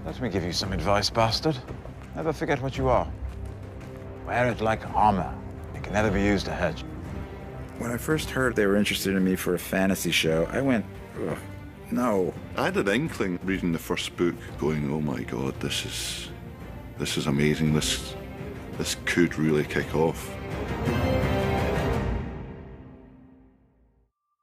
Let me give you some advice, bastard. Never forget what you are. Wear it like armor. It can never be used to hurt you. When I first heard they were interested in me for a fantasy show, I went, ugh, no. I had an inkling reading the first book, going, oh my God, this is amazing. This could really kick off.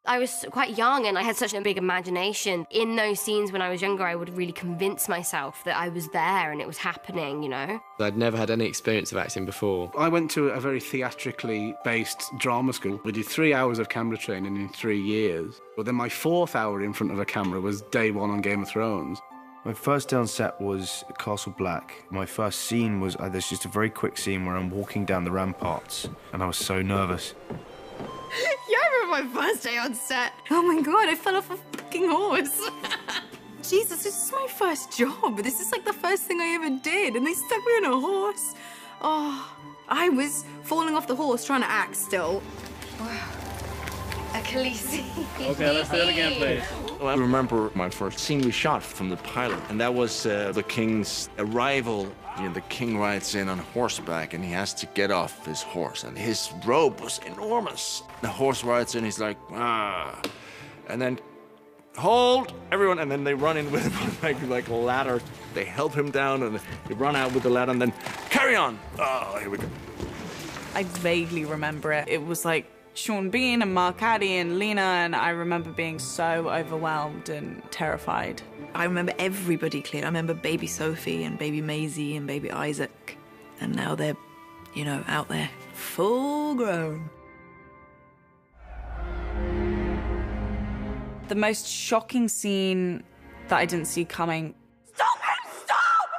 I was quite young and I had such a big imagination. In those scenes when I was younger, I would really convince myself that I was there and it was happening, you know? I'd never had any experience of acting before. I went to a very theatrically based drama school. We did 3 hours of camera training in 3 years. But then my 4th hour in front of a camera was day 1 on Game of Thrones. My first day on set was Castle Black. My first scene was, there's just a very quick scene where I'm walking down the ramparts and I was so nervous. Yeah, I remember my first day on set. Oh my God, I fell off a fucking horse. Jesus, this is my first job. This is like the first thing I ever did, and they stuck me on a horse. Oh, I was falling off the horse trying to act still. Achilles. Okay, let's do it again, please. Well, I remember my first scene we shot from the pilot, and that was the king's arrival. You know, the king rides in on horseback, and he has to get off his horse, and his robe was enormous. The horse rides in, he's like, ah, and then, hold, everyone, and then they run in with him like a ladder. They help him down, and they run out with the ladder, and then carry on. Oh, here we go. I vaguely remember it. It was like Sean Bean and Mark Addy and Lena, and I remember being so overwhelmed and terrified. I remember everybody clearly. I remember baby Sophie and baby Maisie and baby Isaac. And now they're, you know, out there, full grown. The most shocking scene that I didn't see coming. Stop him! Stop!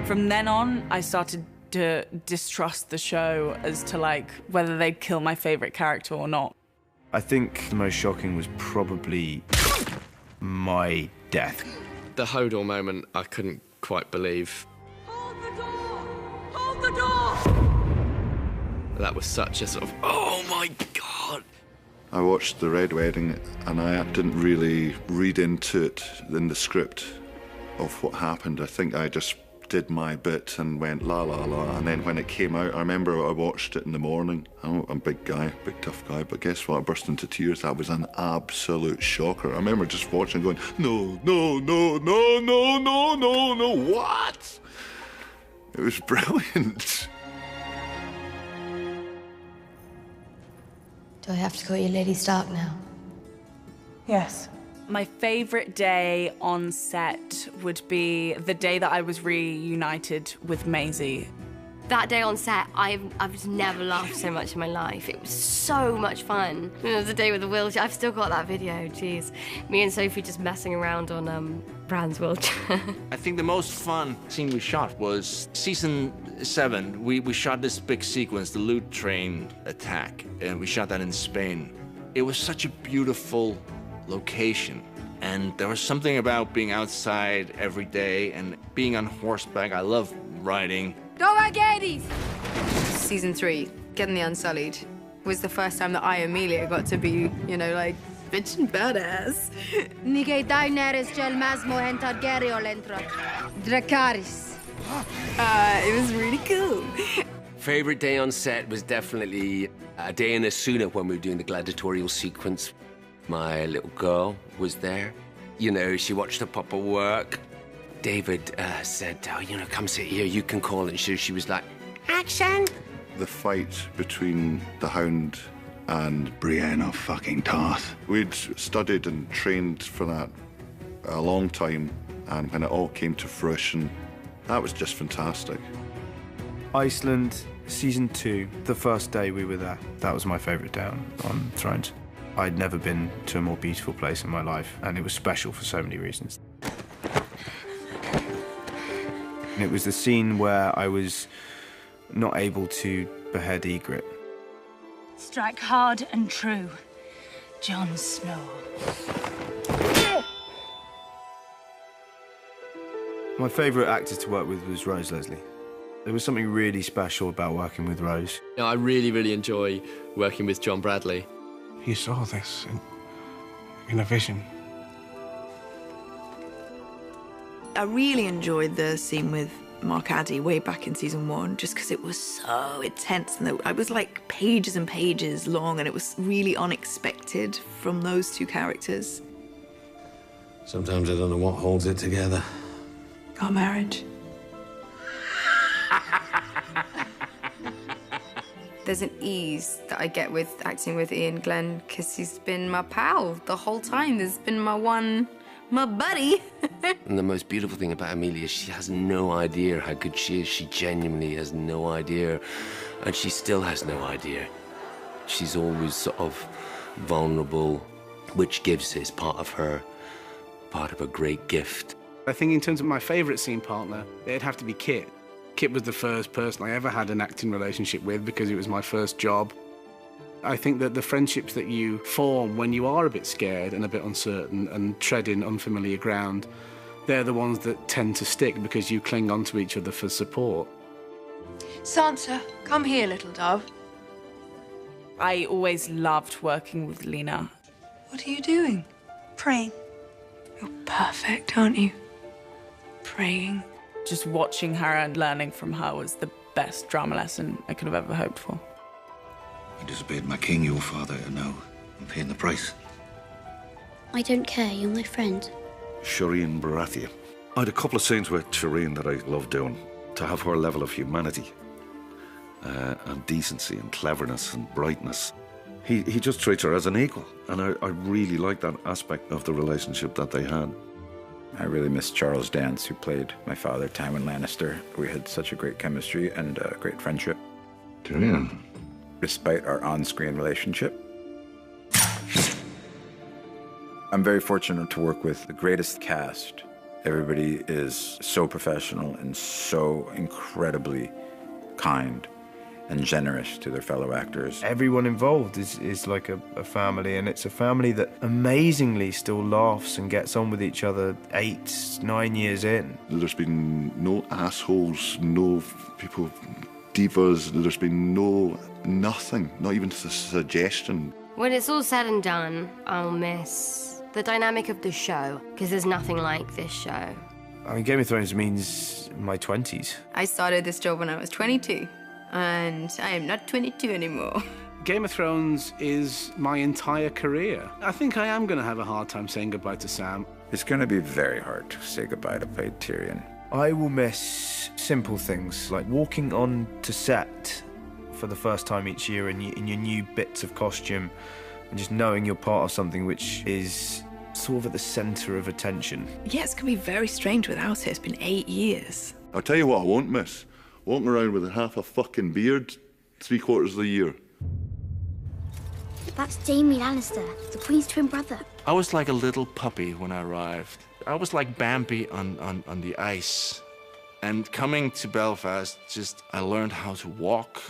From then on, I started to distrust the show as to, like, whether they'd kill my favorite character or not. I think the most shocking was probably my death. The Hodor moment, I couldn't quite believe. Hold the door! Hold the door! That was such a sort of, oh my God! I watched The Red Wedding, and I didn't really read into it in the script of what happened. I think I just did my bit and went la la la, and then when it came out, I remember I watched it in the morning. I'm a big guy, big tough guy, but guess what? I burst into tears. That was an absolute shocker. I remember just watching going, no, no, no, no, no, no, no, no, what? It was brilliant. Do I have to call you Lady Stark now? Yes. My favorite day on set would be the day that I was reunited with Maisie. That day on set, I've never laughed so much in my life. It was so much fun. It was the day with the wheelchair. I've still got that video, jeez. Me and Sophie just messing around on Bran's wheelchair. I think the most fun scene we shot was season 7. We shot this big sequence, the loot train attack, and we shot that in Spain. It was such a beautiful location, and there was something about being outside every day and being on horseback. I love riding. Go back, Hades! Season 3, Getting the Unsullied, was the first time that I, Amelia, got to be, you know, like, bitch and badass. Dracarys. It was really cool. Favorite day on set was definitely a day in Asuna when we were doing the gladiatorial sequence. My little girl was there. You know, she watched her papa work. David said, oh, you know, come sit here, you can call it. She was like, action! The fight between the Hound and Brienne fucking Tarth. We'd studied and trained for that a long time, and when it all came to fruition, that was just fantastic. Iceland, season 2, the first day we were there. That was my favourite day on Thrones. I'd never been to a more beautiful place in my life, and it was special for so many reasons. And it was the scene where I was not able to behead Ygritte. Strike hard and true, Jon Snow. My favourite actor to work with was Rose Leslie. There was something really special about working with Rose. You know, I really, really enjoy working with John Bradley. He saw this in a vision. I really enjoyed the scene with Mark Addy way back in season 1, just because it was so intense, and I was like pages and pages long, and it was really unexpected from those two characters. Sometimes I don't know what holds it together. Our marriage. There's an ease that I get with acting with Ian Glenn because he's been my pal the whole time. There's been my buddy. And the most beautiful thing about Amelia, she has no idea how good she is. She genuinely has no idea. And she still has no idea. She's always sort of vulnerable, which is part of a great gift. I think in terms of my favourite scene partner, it'd have to be Kit. Kit was the first person I ever had an acting relationship with because it was my first job. I think that the friendships that you form when you are a bit scared and a bit uncertain and treading unfamiliar ground, they're the ones that tend to stick because you cling on to each other for support. Sansa, come here, little dove. I always loved working with Lena. What are you doing? Praying. You're perfect, aren't you? Praying. Just watching her and learning from her was the best drama lesson I could have ever hoped for. You disobeyed my king, your father, and now I'm paying the price. I don't care, you're my friend. Shireen Baratheon. I had a couple of scenes with Shireen that I loved doing. To have her level of humanity and decency and cleverness and brightness. He just treats her as an equal, and I really like that aspect of the relationship that they had. I really miss Charles Dance, who played my father, Tywin Lannister. We had such a great chemistry and a great friendship. Tyrion. Despite our on-screen relationship. I'm very fortunate to work with the greatest cast. Everybody is so professional and so incredibly kind and generous to their fellow actors. Everyone involved is like a family, and it's a family that amazingly still laughs and gets on with each other 8, 9 years in. There's been no assholes, no people, divas, there's been nothing, not even a suggestion. When it's all said and done, I'll miss the dynamic of the show, because there's nothing like this show. I mean, Game of Thrones means my 20s. I started this job when I was 22, and I am not 22 anymore. Game of Thrones is my entire career. I think I am going to have a hard time saying goodbye to Sam. It's going to be very hard to say goodbye to play Tyrion. I will miss simple things like walking on to set for the first time each year in your new bits of costume and just knowing you're part of something which is sort of at the centre of attention. Yeah, it's going to be very strange without it. It's been 8 years. I'll tell you what I won't miss. Walking around with half a fucking beard 3/4 of the year. That's Jaime Lannister, the Queen's twin brother. I was like a little puppy when I arrived. I was like Bambi on the ice. And coming to Belfast, I learned how to walk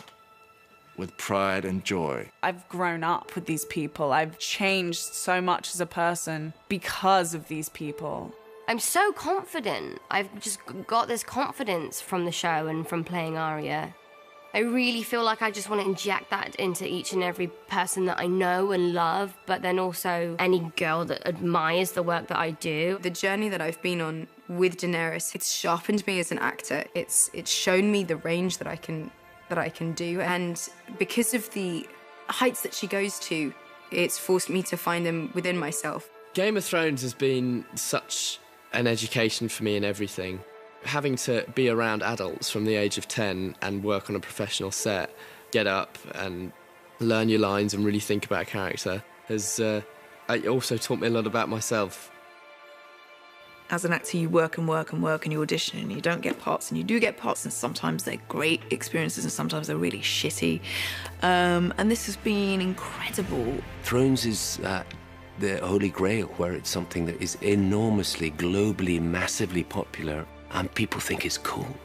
with pride and joy. I've grown up with these people. I've changed so much as a person because of these people. I'm so confident. I've just got this confidence from the show and from playing Arya. I really feel like I just want to inject that into each and every person that I know and love, but then also any girl that admires the work that I do. The journey that I've been on with Daenerys, it's sharpened me as an actor. It's shown me the range that I can do, and because of the heights that she goes to, it's forced me to find them within myself. Game of Thrones has been such an education for me in everything. Having to be around adults from the age of 10 and work on a professional set, get up and learn your lines and really think about a character has also taught me a lot about myself. As an actor, you work and work and work and you audition and you don't get parts, and you do get parts, and sometimes they're great experiences and sometimes they're really shitty. And this has been incredible. Thrones is the Holy Grail, where it's something that is enormously, globally, massively popular, and people think it's cool.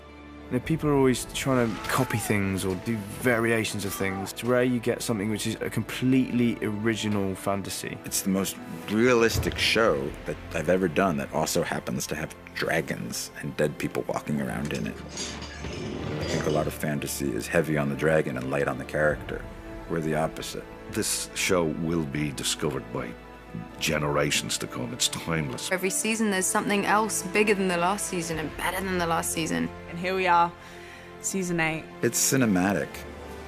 You know, people are always trying to copy things or do variations of things. It's rare you get something which is a completely original fantasy. It's the most realistic show that I've ever done that also happens to have dragons and dead people walking around in it. I think a lot of fantasy is heavy on the dragon and light on the character. We're the opposite. This show will be discovered by generations to come. It's timeless. Every season there's something else bigger than the last season and better than the last season. And here we are, season 8. It's cinematic.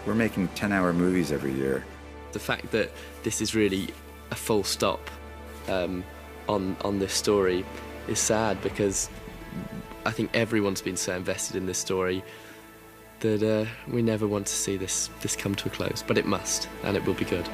We're making 10-hour movies every year. The fact that this is really a full stop on this story is sad, because I think everyone's been so invested in this story that we never want to see this come to a close. But it must, and it will be good.